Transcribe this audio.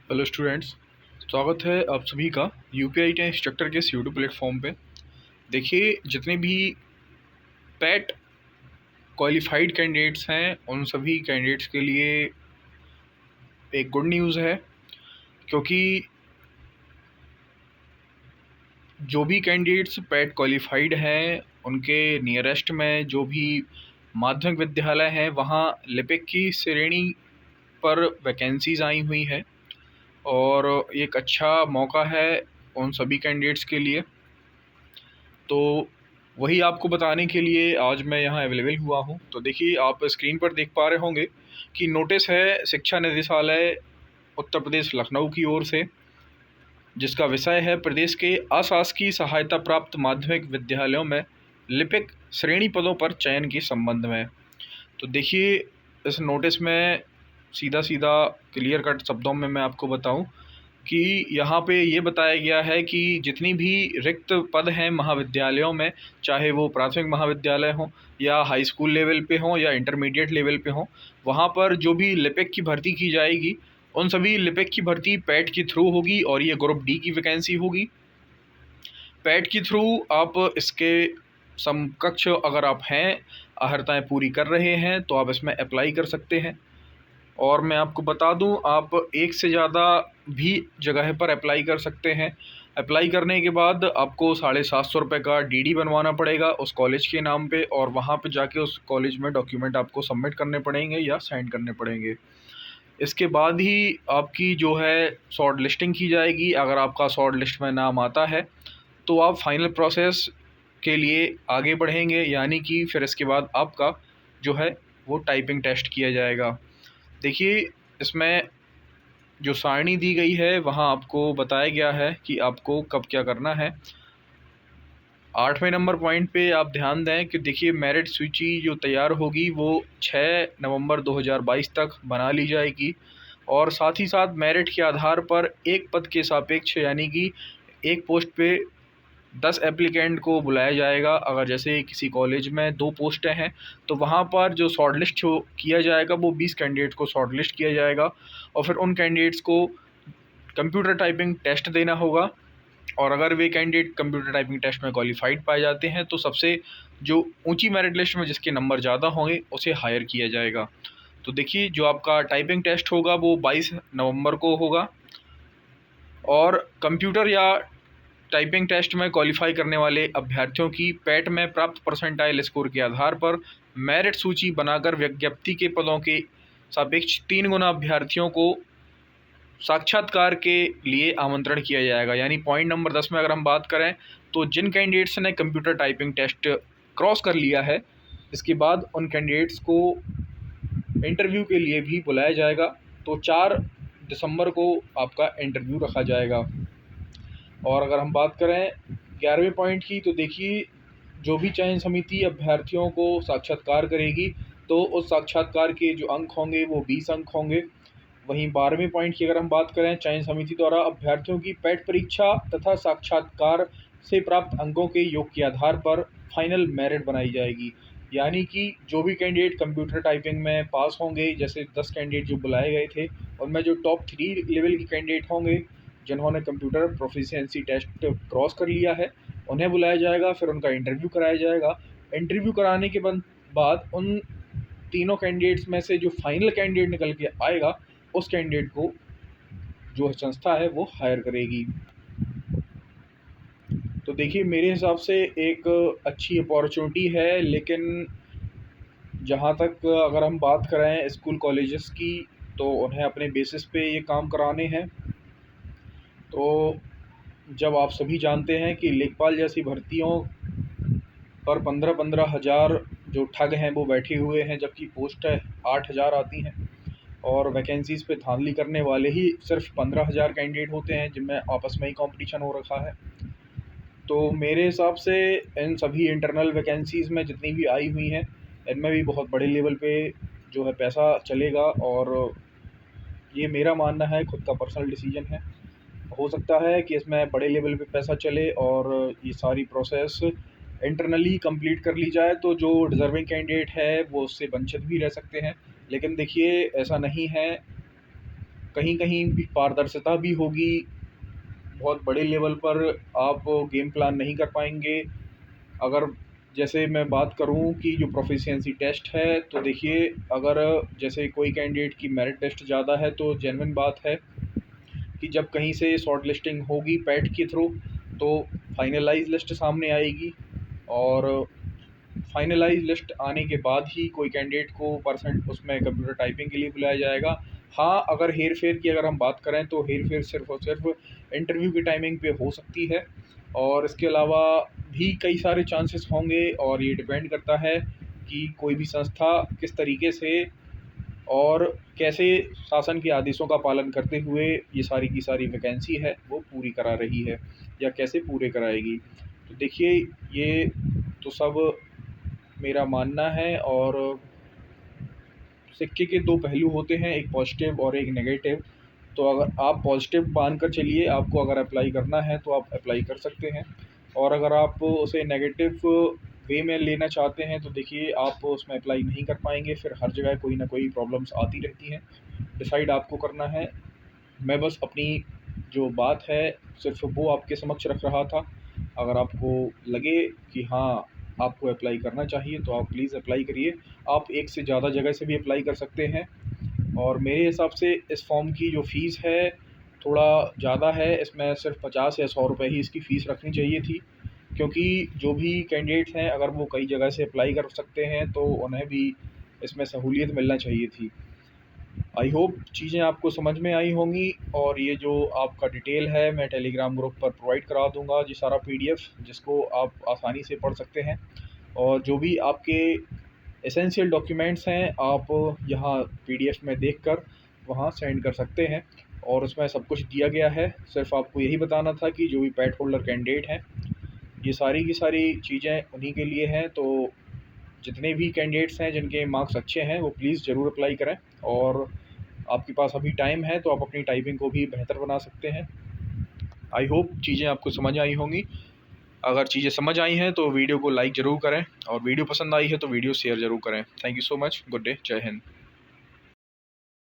Hello students, स्वागत है आप सभी का यूपीआईटी इंस्ट्रक्टर के इस यूट्यूब प्लेटफॉर्म पे। देखिए, जितने भी पैट क्वालिफाइड कैंडिडेट्स हैं उन सभी कैंडिडेट्स के लिए एक गुड न्यूज़ है, क्योंकि जो भी कैंडिडेट्स पैट क्वालिफाइड हैं उनके नियरेस्ट में जो भी माध्यमिक विद्यालय हैं वहाँ लिपिक की श्रेणी पर वैकेंसीज़ आई हुई है और एक अच्छा मौका है उन सभी कैंडिडेट्स के लिए। तो वही आपको बताने के लिए आज मैं यहाँ अवेलेबल हुआ हूँ। तो देखिए, आप स्क्रीन पर देख पा रहे होंगे कि नोटिस है शिक्षा निदेशालय उत्तर प्रदेश लखनऊ की ओर से, जिसका विषय है प्रदेश के अशासकीय सहायता प्राप्त माध्यमिक विद्यालयों में लिपिक श्रेणी पदों पर चयन के संबंध में। तो देखिए, इस नोटिस में सीधा सीधा क्लियर कट शब्दों में मैं आपको बताऊं कि यहाँ पे ये बताया गया है कि जितनी भी रिक्त पद हैं महाविद्यालयों में, चाहे वो प्राथमिक महाविद्यालय हों या हाई स्कूल लेवल पे हों या इंटरमीडिएट लेवल पे हों, वहाँ पर जो भी लिपिक की भर्ती की जाएगी उन सभी लिपिक की भर्ती पैट के थ्रू होगी और ये ग्रुप डी की वैकेंसी होगी। पैट के थ्रू आप इसके समकक्ष अगर आप हैं, अहर्ताएँ पूरी कर रहे हैं तो आप इसमें अप्लाई कर सकते हैं। और मैं आपको बता दूं, आप एक से ज़्यादा भी जगह पर अप्लाई कर सकते हैं। अप्लाई करने के बाद आपको 750 का डीडी बनवाना पड़ेगा उस कॉलेज के नाम पे, और वहाँ पे जाके उस कॉलेज में डॉक्यूमेंट आपको सबमिट करने पड़ेंगे या साइन करने पड़ेंगे। इसके बाद ही आपकी जो है शॉर्ट लिस्टिंग की जाएगी। अगर आपका शॉर्ट लिस्ट में नाम आता है तो आप फाइनल प्रोसेस के लिए आगे बढ़ेंगे, यानी कि फिर इसके बाद आपका जो है वो टाइपिंग टेस्ट किया जाएगा। देखिए, इसमें जो सारणी दी गई है वहाँ आपको बताया गया है कि आपको कब क्या करना है। 8वें नंबर पॉइंट पे आप ध्यान दें कि देखिए, मेरिट सूची जो तैयार होगी वो 6 नवंबर 2022 तक बना ली जाएगी, और साथ ही साथ मेरिट के आधार पर एक पद के सापेक्ष, यानी कि एक पोस्ट पे 10 एप्लीकेंट को बुलाया जाएगा। अगर जैसे किसी कॉलेज में 2 पोस्टें हैं तो वहाँ पर जो शॉर्ट लिस्ट किया जाएगा वो 20 कैंडिडेट को शॉर्ट लिस्ट किया जाएगा, और फिर उन कैंडिडेट्स को कंप्यूटर टाइपिंग टेस्ट देना होगा। और अगर वे कैंडिडेट कंप्यूटर टाइपिंग टेस्ट में क्वालिफाइड पाए जाते हैं तो सबसे जो ऊंची मेरिट लिस्ट में जिसके नंबर ज़्यादा होंगे उसे हायर किया जाएगा। तो देखिए, जो आपका टाइपिंग टेस्ट होगा वो 22 नवंबर को होगा, और कंप्यूटर या टाइपिंग टेस्ट में क्वालिफाई करने वाले अभ्यर्थियों की पैट में प्राप्त परसेंटाइल स्कोर के आधार पर मेरिट सूची बनाकर विज्ञप्ति के पदों के सापेक्ष 3 गुना अभ्यर्थियों को साक्षात्कार के लिए आमंत्रण किया जाएगा। यानी पॉइंट नंबर 10 में अगर हम बात करें तो जिन कैंडिडेट्स ने कंप्यूटर टाइपिंग टेस्ट क्रॉस कर लिया है, इसके बाद उन कैंडिडेट्स को इंटरव्यू के लिए भी बुलाया जाएगा। तो 4 दिसंबर को आपका इंटरव्यू रखा जाएगा। और अगर हम बात करें 11वें पॉइंट की, तो देखिए, जो भी चयन समिति अभ्यर्थियों को साक्षात्कार करेगी तो उस साक्षात्कार के जो अंक होंगे वो 20 अंक होंगे। वहीं 12वें पॉइंट की अगर हम बात करें, चयन समिति द्वारा अभ्यर्थियों की पैट परीक्षा तथा साक्षात्कार से प्राप्त अंकों के योग के आधार पर फाइनल मेरिट बनाई जाएगी। यानी कि जो भी कैंडिडेट कंप्यूटर टाइपिंग में पास होंगे, जैसे 10 कैंडिडेट जो बुलाए गए थे उनमें जो टॉप 3 लेवल के कैंडिडेट होंगे जिन्होंने कंप्यूटर प्रोफिशिएंसी टेस्ट क्रॉस कर लिया है, उन्हें बुलाया जाएगा, फिर उनका इंटरव्यू कराया जाएगा। इंटरव्यू कराने के बाद उन तीनों कैंडिडेट्स में से जो फाइनल कैंडिडेट निकल के आएगा उस कैंडिडेट को जो संस्था है वो हायर करेगी। तो देखिए, मेरे हिसाब से एक अच्छी अपॉर्चुनिटी है, लेकिन जहाँ तक अगर हम बात करें स्कूल कॉलेजेस की तो उन्हें अपने बेसिस पे ये काम कराने हैं। तो जब आप सभी जानते हैं कि लेखपाल जैसी भर्तियों पर 15-15 हज़ार जो ठग हैं वो बैठे हुए हैं, जबकि पोस्ट 8,000 आती हैं, और वैकेंसीज़ पे धांधली करने वाले ही सिर्फ 15,000 कैंडिडेट होते हैं जिनमें आपस में ही कंपटीशन हो रखा है। तो मेरे हिसाब से इन सभी इंटरनल वैकेंसीज़ में जितनी भी आई हुई हैं इनमें भी बहुत बड़े लेवल पे जो है पैसा चलेगा, और ये मेरा मानना है, खुद का पर्सनल डिसीजन है। हो सकता है कि इसमें बड़े लेवल पे पैसा चले और ये सारी प्रोसेस इंटरनली कंप्लीट कर ली जाए तो जो डिज़र्विंग कैंडिडेट है वो उससे वंचित भी रह सकते हैं। लेकिन देखिए, ऐसा नहीं है। कहीं कहीं भी पारदर्शिता भी होगी, बहुत बड़े लेवल पर आप गेम प्लान नहीं कर पाएंगे। अगर जैसे मैं बात करूं कि जो प्रोफिशिएंसी टेस्ट है, तो देखिए अगर जैसे कोई कैंडिडेट की मेरिट टेस्ट ज़्यादा है तो जेन्युइन बात है कि जब कहीं से शॉर्ट लिस्टिंग होगी पैट के थ्रू तो फाइनलाइज लिस्ट सामने आएगी, और फाइनलाइज लिस्ट आने के बाद ही कोई कैंडिडेट को परसेंट उसमें कंप्यूटर टाइपिंग के लिए बुलाया जाएगा। हाँ, अगर हेर फेर की अगर हम बात करें तो हेर फेर सिर्फ और सिर्फ इंटरव्यू की टाइमिंग पे हो सकती है, और इसके अलावा भी कई सारे चांसेस होंगे, और ये डिपेंड करता है कि कोई भी संस्था किस तरीके से और कैसे शासन के आदेशों का पालन करते हुए ये सारी की सारी वैकेंसी है वो पूरी करा रही है या कैसे पूरे कराएगी। तो देखिए, ये तो सब मेरा मानना है, और सिक्के के दो पहलू होते हैं, एक पॉजिटिव और एक नेगेटिव। तो अगर आप पॉजिटिव मान कर चलिए, आपको अगर अप्लाई करना है तो आप अप्लाई कर सकते हैं, और अगर आप उसे नेगेटिव वे में लेना चाहते हैं तो देखिए आप उसमें अप्लाई नहीं कर पाएंगे, फिर हर जगह कोई ना कोई प्रॉब्लम्स आती रहती हैं। डिसाइड आपको करना है। मैं बस अपनी जो बात है सिर्फ वो आपके समक्ष रख रहा था। अगर आपको लगे कि हाँ, आपको अप्लाई करना चाहिए तो आप प्लीज़ अप्लाई करिए। आप एक से ज़्यादा जगह से भी अप्लाई कर सकते हैं, और मेरे हिसाब से इस फॉर्म की जो फ़ीस है थोड़ा ज़्यादा है, इसमें सिर्फ 50 या 100 रुपये ही इसकी फ़ीस रखनी चाहिए थी, क्योंकि जो भी कैंडिडेट्स हैं अगर वो कई जगह से अप्लाई कर सकते हैं तो उन्हें भी इसमें सहूलियत मिलना चाहिए थी। आई होप चीज़ें आपको समझ में आई होंगी, और ये जो आपका डिटेल है मैं टेलीग्राम ग्रुप पर प्रोवाइड करा दूंगा जी, सारा पीडीएफ जिसको आप आसानी से पढ़ सकते हैं, और जो भी आपके एसेंशियल डॉक्यूमेंट्स हैं आप यहाँ पीडीएफ में देखकर वहाँ सेंड कर सकते हैं, और उसमें सब कुछ दिया गया है। सिर्फ आपको यही बताना था कि जो भी पैट होल्डर कैंडिडेट हैं ये सारी की सारी चीज़ें उन्हीं के लिए हैं। तो जितने भी कैंडिडेट्स हैं जिनके मार्क्स अच्छे हैं वो प्लीज़ ज़रूर अप्लाई करें, और आपके पास अभी टाइम है तो आप अपनी टाइपिंग को भी बेहतर बना सकते हैं। आई होप चीज़ें आपको समझ आई होंगी। अगर चीज़ें समझ आई हैं तो वीडियो को लाइक ज़रूर करें, और वीडियो पसंद आई है तो वीडियो शेयर ज़रूर करें। Thank you so much. Good day. जय हिंद।